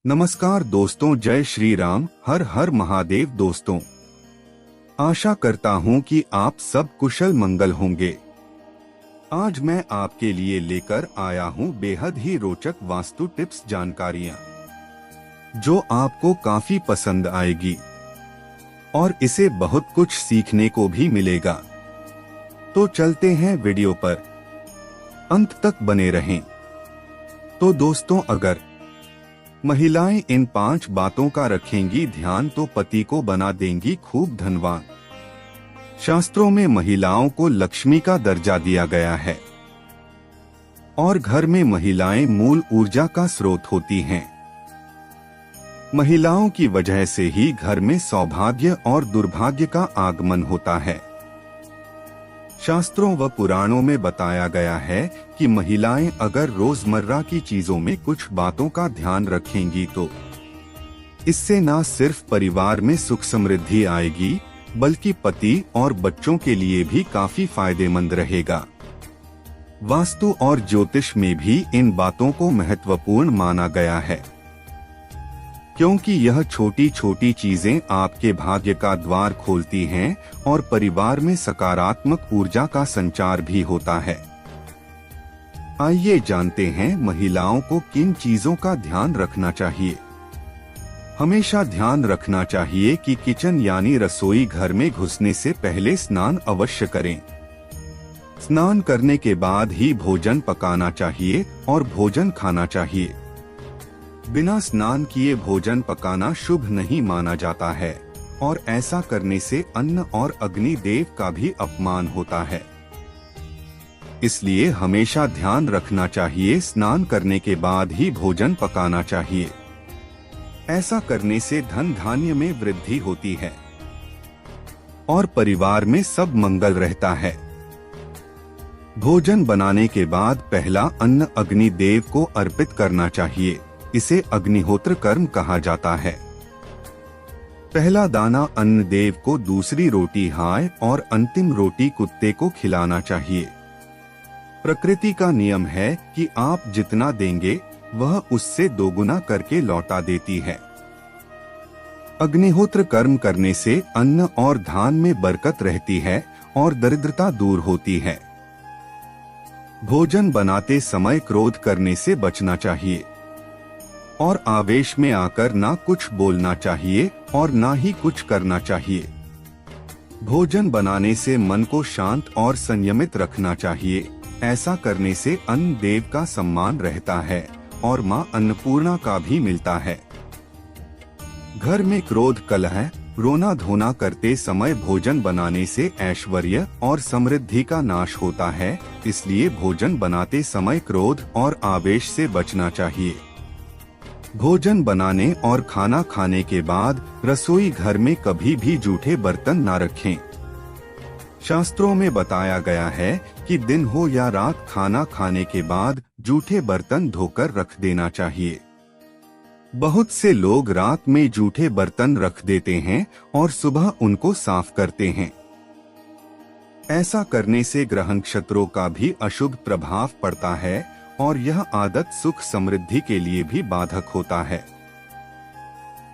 नमस्कार दोस्तों, जय श्री राम, हर हर महादेव। दोस्तों, आशा करता हूं कि आप सब कुशल मंगल होंगे। आज मैं आपके लिए लेकर आया हूं बेहद ही रोचक वास्तु टिप्स जानकारियां, जो आपको काफी पसंद आएगी और इसे बहुत कुछ सीखने को भी मिलेगा। तो चलते हैं वीडियो पर, अंत तक बने रहें। तो दोस्तों, अगर महिलाएं इन 5 बातों का रखेंगी ध्यान तो पति को बना देंगी खूब धनवान। शास्त्रों में महिलाओं को लक्ष्मी का दर्जा दिया गया है और घर में महिलाएं मूल ऊर्जा का स्रोत होती हैं। महिलाओं की वजह से ही घर में सौभाग्य और दुर्भाग्य का आगमन होता है। शास्त्रों व पुराणों में बताया गया है कि महिलाएं अगर रोजमर्रा की चीजों में कुछ बातों का ध्यान रखेंगी तो इससे न सिर्फ परिवार में सुख समृद्धि आएगी, बल्कि पति और बच्चों के लिए भी काफी फायदेमंद रहेगा। वास्तु और ज्योतिष में भी इन बातों को महत्वपूर्ण माना गया है, क्योंकि यह छोटी छोटी चीजें आपके भाग्य का द्वार खोलती हैं और परिवार में सकारात्मक ऊर्जा का संचार भी होता है। आइए जानते हैं महिलाओं को किन चीजों का ध्यान रखना चाहिए। हमेशा ध्यान रखना चाहिए कि किचन यानी रसोई घर में घुसने से पहले स्नान अवश्य करें। स्नान करने के बाद ही भोजन पकाना चाहिए और भोजन खाना चाहिए। बिना स्नान किए भोजन पकाना शुभ नहीं माना जाता है और ऐसा करने से अन्न और अग्नि देव का भी अपमान होता है। इसलिए हमेशा ध्यान रखना चाहिए स्नान करने के बाद ही भोजन पकाना चाहिए। ऐसा करने से धन धान्य में वृद्धि होती है और परिवार में सब मंगल रहता है। भोजन बनाने के बाद पहला अन्न अग्नि देव को अर्पित करना चाहिए। इसे अग्निहोत्र कर्म कहा जाता है। पहला दाना अन्न देव को, दूसरी रोटी हाय और अंतिम रोटी कुत्ते को खिलाना चाहिए। प्रकृति का नियम है कि आप जितना देंगे वह उससे दोगुना करके लौटा देती है। अग्निहोत्र कर्म करने से अन्न और धान में बरकत रहती है और दरिद्रता दूर होती है। भोजन बनाते समय क्रोध करने से बचना चाहिए और आवेश में आकर ना कुछ बोलना चाहिए और ना ही कुछ करना चाहिए। भोजन बनाने से मन को शांत और संयमित रखना चाहिए। ऐसा करने से अन्न देव का सम्मान रहता है और मां अन्नपूर्णा का भी मिलता है। घर में क्रोध, कलह, रोना धोना करते समय भोजन बनाने से ऐश्वर्य और समृद्धि का नाश होता है। इसलिए भोजन बनाते समय क्रोध और आवेश से बचना चाहिए। भोजन बनाने और खाना खाने के बाद रसोई घर में कभी भी जूठे बर्तन न रखें। शास्त्रों में बताया गया है कि दिन हो या रात, खाना खाने के बाद जूठे बर्तन धोकर रख देना चाहिए। बहुत से लोग रात में जूठे बर्तन रख देते हैं और सुबह उनको साफ करते हैं। ऐसा करने से ग्रह नक्षत्रों का भी अशुभ प्रभाव पड़ता है और यह आदत सुख समृद्धि के लिए भी बाधक होता है।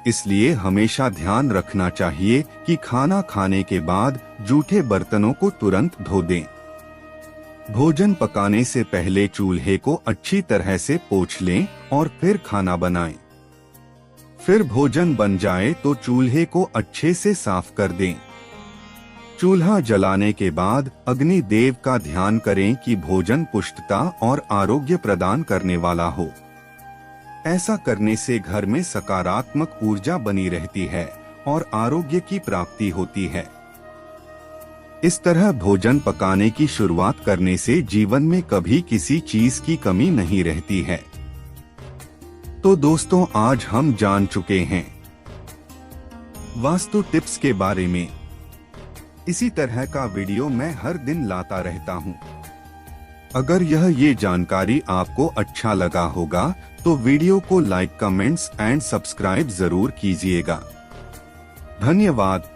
इसलिए हमेशा ध्यान रखना चाहिए कि खाना खाने के बाद जूठे बर्तनों को तुरंत धो दें। भोजन पकाने से पहले चूल्हे को अच्छी तरह से पोंछ लें और फिर खाना बनाएं। फिर भोजन बन जाए तो चूल्हे को अच्छे से साफ कर दें। चूल्हा जलाने के बाद अग्नि देव का ध्यान करें कि भोजन पुष्टता और आरोग्य प्रदान करने वाला हो। ऐसा करने से घर में सकारात्मक ऊर्जा बनी रहती है और आरोग्य की प्राप्ति होती है। इस तरह भोजन पकाने की शुरुआत करने से जीवन में कभी किसी चीज की कमी नहीं रहती है। तो दोस्तों, आज हम जान चुके हैं वास्तु टिप्स के बारे में। इसी तरह का वीडियो मैं हर दिन लाता रहता हूँ। अगर ये जानकारी आपको अच्छा लगा होगा तो वीडियो को लाइक, कमेंट्स एंड सब्सक्राइब जरूर कीजिएगा। धन्यवाद।